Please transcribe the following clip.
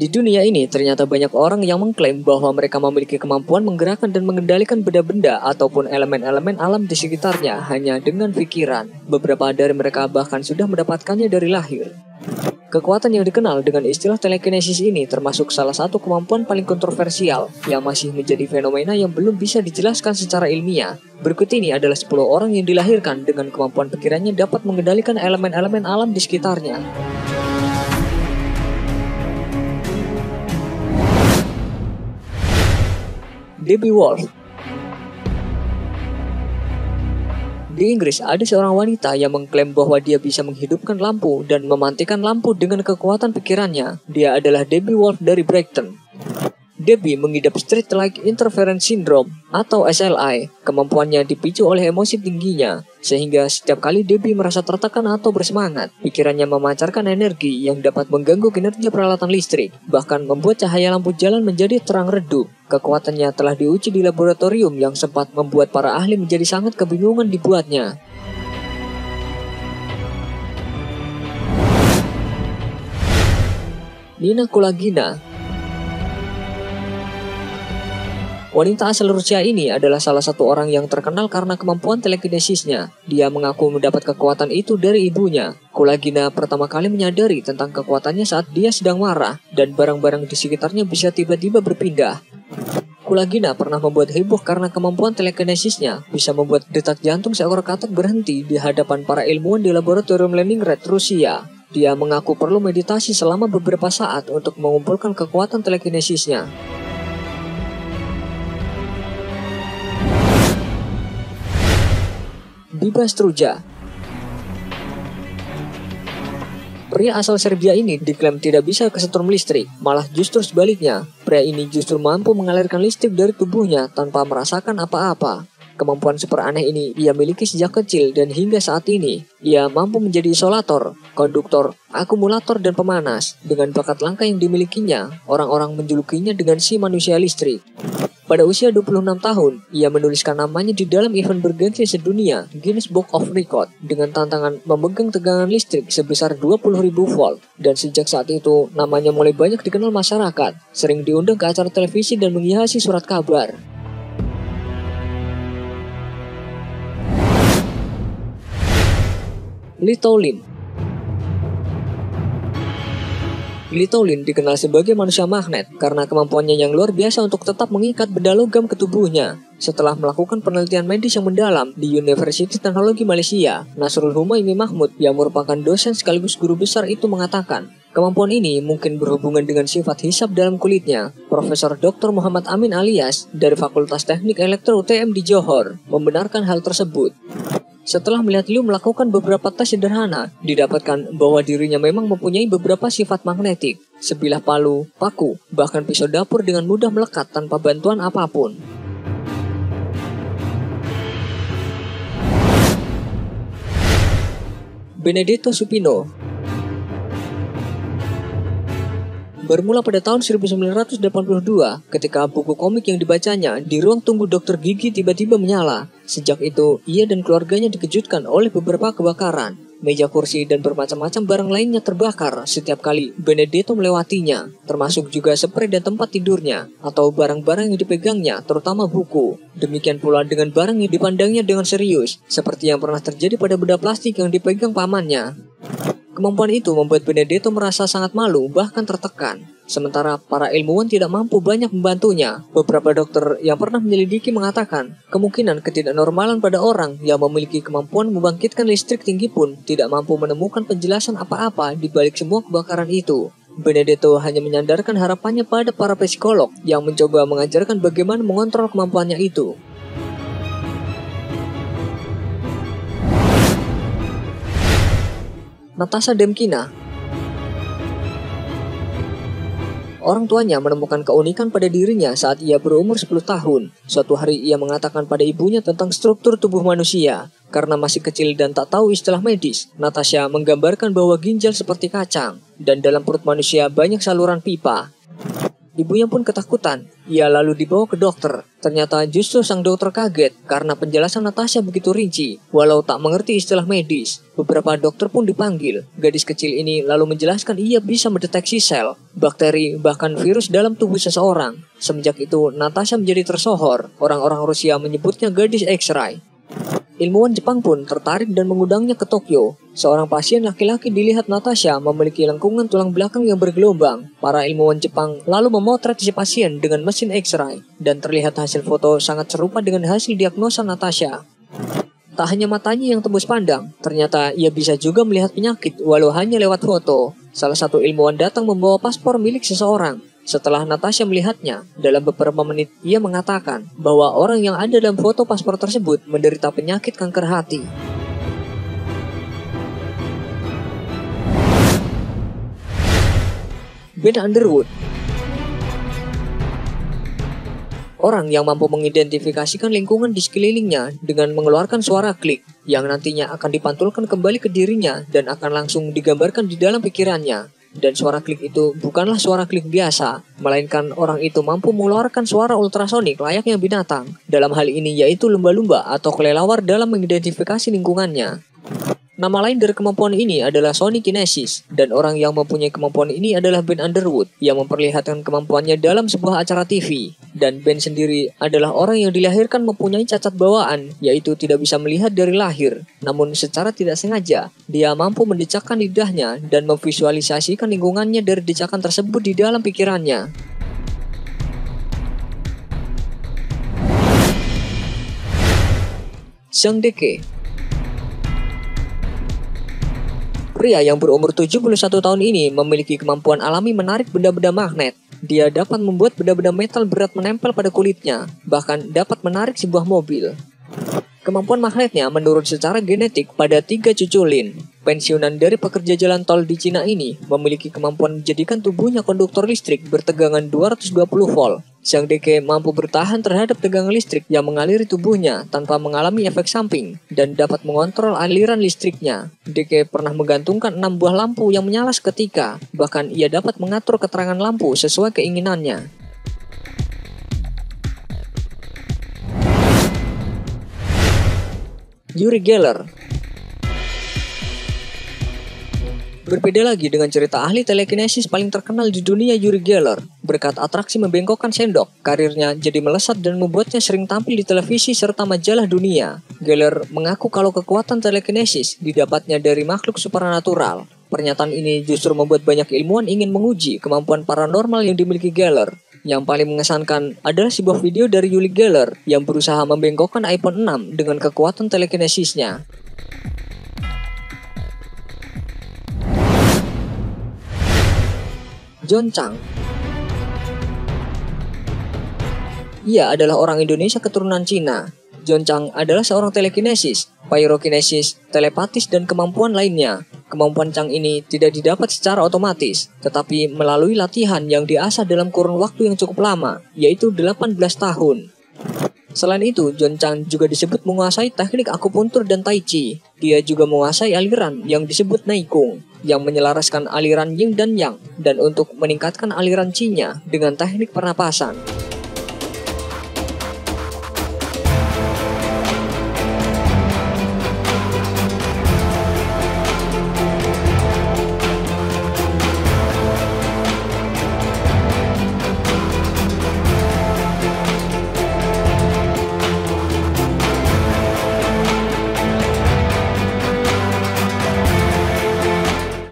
Di dunia ini ternyata banyak orang yang mengklaim bahwa mereka memiliki kemampuan menggerakkan dan mengendalikan benda-benda ataupun elemen-elemen alam di sekitarnya hanya dengan pikiran. Beberapa dari mereka bahkan sudah mendapatkannya dari lahir. Kekuatan yang dikenal dengan istilah telekinesis ini termasuk salah satu kemampuan paling kontroversial yang masih menjadi fenomena yang belum bisa dijelaskan secara ilmiah. Berikut ini adalah 10 orang yang dilahirkan dengan kemampuan pikirannya dapat mengendalikan elemen-elemen alam di sekitarnya. Debbie Wolf. Di Inggris, ada seorang wanita yang mengklaim bahwa dia bisa menghidupkan lampu dan mematikan lampu dengan kekuatan pikirannya. Dia adalah Debbie Wolf dari Brighton. Debbie mengidap Street-like Interference Syndrome atau SLI. Kemampuannya dipicu oleh emosi tingginya, sehingga setiap kali Debbie merasa tertekan atau bersemangat, pikirannya memancarkan energi yang dapat mengganggu kinerja peralatan listrik, bahkan membuat cahaya lampu jalan menjadi terang redup. Kekuatannya telah diuji di laboratorium yang sempat membuat para ahli menjadi sangat kebingungan dibuatnya. Nina Kulagina. Wanita asal Rusia ini adalah salah satu orang yang terkenal karena kemampuan telekinesisnya. Dia mengaku mendapat kekuatan itu dari ibunya. Kulagina pertama kali menyadari tentang kekuatannya saat dia sedang marah dan barang-barang di sekitarnya bisa tiba-tiba berpindah. Kulagina pernah membuat heboh karena kemampuan telekinesisnya bisa membuat detak jantung seekor katak berhenti di hadapan para ilmuwan di laboratorium Leningrad, Rusia. Dia mengaku perlu meditasi selama beberapa saat untuk mengumpulkan kekuatan telekinesisnya. Biba Struja. Pria asal Serbia ini diklaim tidak bisa kesetrum listrik, malah justru sebaliknya. Pria ini justru mampu mengalirkan listrik dari tubuhnya tanpa merasakan apa-apa. Kemampuan super aneh ini ia miliki sejak kecil dan hingga saat ini. Ia mampu menjadi isolator, konduktor, akumulator, dan pemanas. Dengan bakat langka yang dimilikinya, orang-orang menjulukinya dengan si manusia listrik. Pada usia 26 tahun, ia menuliskan namanya di dalam event bergengsi sedunia, Guinness Book of Record, dengan tantangan memegang tegangan listrik sebesar 20.000 volt. Dan sejak saat itu, namanya mulai banyak dikenal masyarakat, sering diundang ke acara televisi dan menghiasi surat kabar. Lee Tolin. Lee Tolin dikenal sebagai manusia magnet karena kemampuannya yang luar biasa untuk tetap mengikat benda logam ke tubuhnya. Setelah melakukan penelitian medis yang mendalam di Universitas Teknologi Malaysia, Nasrul Humaimi Mahmud yang merupakan dosen sekaligus guru besar itu mengatakan, kemampuan ini mungkin berhubungan dengan sifat hisap dalam kulitnya. Profesor Dr. Muhammad Amin Alias dari Fakultas Teknik Elektro UTM di Johor membenarkan hal tersebut. Setelah melihat Liu melakukan beberapa tes sederhana, didapatkan bahwa dirinya memang mempunyai beberapa sifat magnetik. Sebilah palu, paku, bahkan pisau dapur dengan mudah melekat tanpa bantuan apapun. Benedetto Supino. Bermula pada tahun 1982, ketika buku komik yang dibacanya di ruang tunggu dokter gigi tiba-tiba menyala. Sejak itu, ia dan keluarganya dikejutkan oleh beberapa kebakaran. Meja kursi dan bermacam-macam barang lainnya terbakar setiap kali Benedetto melewatinya, termasuk juga spray dan tempat tidurnya, atau barang-barang yang dipegangnya, terutama buku. Demikian pula dengan barang yang dipandangnya dengan serius, seperti yang pernah terjadi pada benda plastik yang dipegang pamannya. Kemampuan itu membuat Benedetto merasa sangat malu, bahkan tertekan. Sementara para ilmuwan tidak mampu banyak membantunya. Beberapa dokter yang pernah menyelidiki mengatakan, kemungkinan ketidaknormalan pada orang yang memiliki kemampuan membangkitkan listrik tinggi pun tidak mampu menemukan penjelasan apa-apa di balik semua kebakaran itu. Benedetto hanya menyandarkan harapannya pada para psikolog yang mencoba mengajarkan bagaimana mengontrol kemampuannya itu. Natasha Demkina. Orang tuanya menemukan keunikan pada dirinya saat ia berumur 10 tahun. Suatu hari ia mengatakan pada ibunya tentang struktur tubuh manusia. Karena masih kecil dan tak tahu istilah medis, Natasha menggambarkan bahwa ginjal seperti kacang, dan dalam perut manusia banyak saluran pipa. Ibunya pun ketakutan. Ia lalu dibawa ke dokter. Ternyata justru sang dokter kaget karena penjelasan Natasha begitu rinci, walau tak mengerti istilah medis. Beberapa dokter pun dipanggil. Gadis kecil ini lalu menjelaskan ia bisa mendeteksi sel, bakteri, bahkan virus dalam tubuh seseorang. Semenjak itu, Natasha menjadi tersohor. Orang-orang Rusia menyebutnya gadis X-ray. Ilmuwan Jepang pun tertarik dan mengundangnya ke Tokyo. Seorang pasien laki-laki dilihat Natasha memiliki lengkungan tulang belakang yang bergelombang. Para ilmuwan Jepang lalu memotret si pasien dengan mesin X-ray dan terlihat hasil foto sangat serupa dengan hasil diagnosa Natasha. Tak hanya matanya yang tembus pandang, ternyata ia bisa juga melihat penyakit walau hanya lewat foto. Salah satu ilmuwan datang membawa paspor milik seseorang. Setelah Natasha melihatnya, dalam beberapa menit ia mengatakan bahwa orang yang ada dalam foto paspor tersebut menderita penyakit kanker hati. Ben Underwood. Orang yang mampu mengidentifikasikan lingkungan di sekelilingnya dengan mengeluarkan suara klik yang nantinya akan dipantulkan kembali ke dirinya dan akan langsung digambarkan di dalam pikirannya. Dan suara klik itu bukanlah suara klik biasa, melainkan orang itu mampu mengeluarkan suara ultrasonik layaknya binatang. Dalam hal ini yaitu lumba-lumba atau kelelawar dalam mengidentifikasi lingkungannya. Nama lain dari kemampuan ini adalah sonikinesis, dan orang yang mempunyai kemampuan ini adalah Ben Underwood yang memperlihatkan kemampuannya dalam sebuah acara TV. Dan Ben sendiri adalah orang yang dilahirkan mempunyai cacat bawaan, yaitu tidak bisa melihat dari lahir. Namun secara tidak sengaja, dia mampu mendecakkan lidahnya dan memvisualisasikan lingkungannya dari decakan tersebut di dalam pikirannya. Zhang Deke. Pria yang berumur 71 tahun ini memiliki kemampuan alami menarik benda-benda magnet. Dia dapat membuat benda-benda metal berat menempel pada kulitnya, bahkan dapat menarik sebuah mobil. Kemampuan magnetnya menurun secara genetik pada 3 cucu Lin. Pensiunan dari pekerja jalan tol di Cina ini memiliki kemampuan menjadikan tubuhnya konduktor listrik bertegangan 220 volt. Zhang Deke mampu bertahan terhadap tegangan listrik yang mengaliri tubuhnya tanpa mengalami efek samping dan dapat mengontrol aliran listriknya. Deke pernah menggantungkan 6 buah lampu yang menyala seketika, bahkan ia dapat mengatur keterangan lampu sesuai keinginannya. Uri Geller. Berbeda lagi dengan cerita ahli telekinesis paling terkenal di dunia Uri Geller. Berkat atraksi membengkokkan sendok, karirnya jadi melesat dan membuatnya sering tampil di televisi serta majalah dunia. Geller mengaku kalau kekuatan telekinesis didapatnya dari makhluk supranatural. Pernyataan ini justru membuat banyak ilmuwan ingin menguji kemampuan paranormal yang dimiliki Geller. Yang paling mengesankan adalah sebuah video dari Uri Geller yang berusaha membengkokkan iPhone 6 dengan kekuatan telekinesisnya. John Chang. Ia adalah orang Indonesia keturunan Cina. John Chang adalah seorang telekinesis, pyrokinesis, telepatis, dan kemampuan lainnya. Kemampuan Chang ini tidak didapat secara otomatis, tetapi melalui latihan yang diasah dalam kurun waktu yang cukup lama, yaitu 18 tahun. Selain itu, John Chang juga disebut menguasai teknik akupuntur dan tai chi. Dia juga menguasai aliran yang disebut Neikung, yang menyelaraskan aliran yin dan yang, dan untuk meningkatkan aliran chi-nya dengan teknik pernapasan.